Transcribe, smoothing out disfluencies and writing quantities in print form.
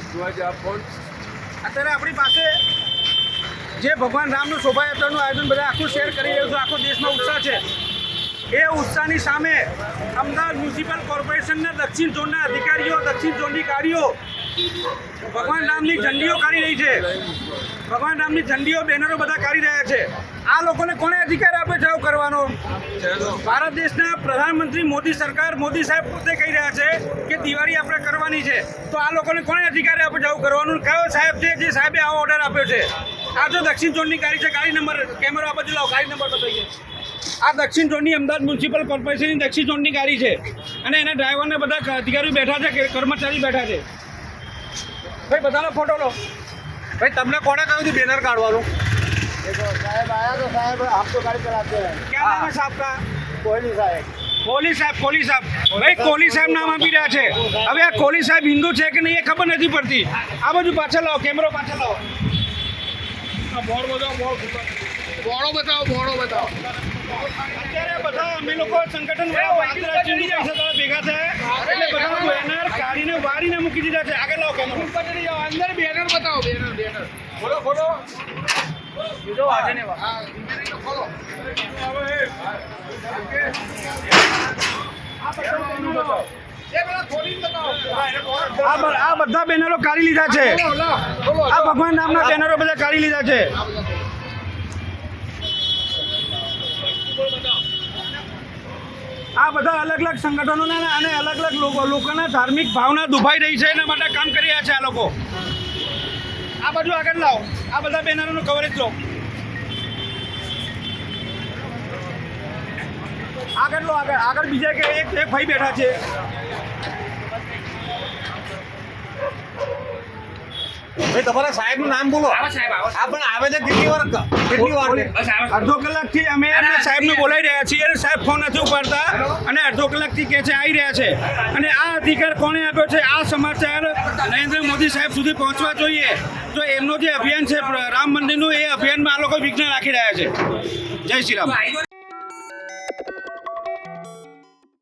અત્યારે આપણી પાસે જે ભગવાન રામનું શોભાયાત્રાનું આયોજન બધા આખું શેર કરી રહ્યું છે, આખો દેશમાં ઉત્સાહ છે. એ ઉત્સાહની સામે અમદાવાદ મ્યુનિસિપલ કોર્પોરેશનના દક્ષિણ ઝોનના અધિકારીઓ, દક્ષિણ ઝોનની ગાડીઓ ભગવાન રામની ઝંડીઓ કાઢી રહી છે. ભગવાન રામની ઝંડીઓ, બેનરો બધા કાઢી રહ્યા છે. આ લોકોને કોને અધિકાર આપે છે આવું કરવાનો? ભારત દેશના પ્રધાનમંત્રી મોદી સરકાર, મોદી સાહેબ પોતે કહી રહ્યા છે કે દિવાળી આપણે કરવાની છે. તો આ લોકોને કોને અધિકાર આપે છે આવું કરવાનું? કયો સાહેબ છે જે સાહેબે આવો ઓર્ડર આપ્યો છે? આ તો દક્ષિણ ઝોનની ગાડી છે. ગાડી નંબર કેમેરો આ બાજુ લાવો, ગાડી નંબર બતાવીએ. આ દક્ષિણ ઝોનની અમદાવાદ મ્યુનિસિપલ કોર્પોરેશનની દક્ષિણ ઝોનની ગાડી છે અને એના ડ્રાઈવરને બધા અધિકારીઓ બેઠા છે, કર્મચારી બેઠા છે. ભાઈ બધાનો ફોટો લો. ભાઈ તમને કોણે કહ્યું હતું બેનર કાઢવાનું? साहब आया तो साहब हम तो गाड़ी चलाते हैं। क्या नाम है साहब का? कोहली साहब। કોહલી સાહેબ, કોહલી સાહેબ. ભાઈ કોહલી સાહેબ નામ આપી રહ્યા છે. હવે આ કોહલી સાહેબ હિન્દુ છે કે નહીં એ ખબર નથી પડતી. આ બાજુ પાછળ લાવો, કેમેરો પાછળ લાવો. બોર્ડ બતાવો, બોર્ડો બતાવો. અત્યારે બધા અમે લોકો સંગઠન આંતરરાષ્ટ્રીય હિન્દુ પરિષદ ભેગા થયા એટલે બધા બેનર કાઢીને વાળીને મૂકી દીધા છે. આગળ લાવો કેમેરો. અંદર બેનર બતાવો, બેનર. ખોલો. બીજો વાજે ને ખોલો. આ બધા બેનરો કાઢી લીધા છે. આ ભગવાન નામના બેનરો બધા કાઢી લીધા છે. આ બધા અલગ અલગ સંગઠનોના અને અલગ અલગ લોકોના ધાર્મિક ભાવના દુભાઈ રહી છે, એના માટે કામ કરી રહ્યા છે આ લોકો. આ બાજુ આગળ લાવો, આ બધા બેનરોનું કવરેજ લો. આગળ લો, આગળ બીજા કે એક ભાઈ બેઠા છે. ભાઈ તમારા સાહેબનું નામ બોલો. આ પણ આવે છે કેટલી વાર અડધો કલાકથી અમે એમના સાહેબને બોલાવી રહ્યા છીએ અને સાહેબ ફોન નથી ઉપાડતા અને અડધો કલાકથી કહે છે આવી રહ્યા છે. અને આ અધિકાર કોણે આપ્યો છે? આ સમાચાર નરેન્દ્ર મોદી સાહેબ સુધી પહોંચવા જોઈએ. તો એમનો જે અભિયાન છે રામ મંદિરનું, એ અભિયાનમાં આ લોકો વિઘ્ન રાખી રહ્યા છે. જય શ્રી રામ.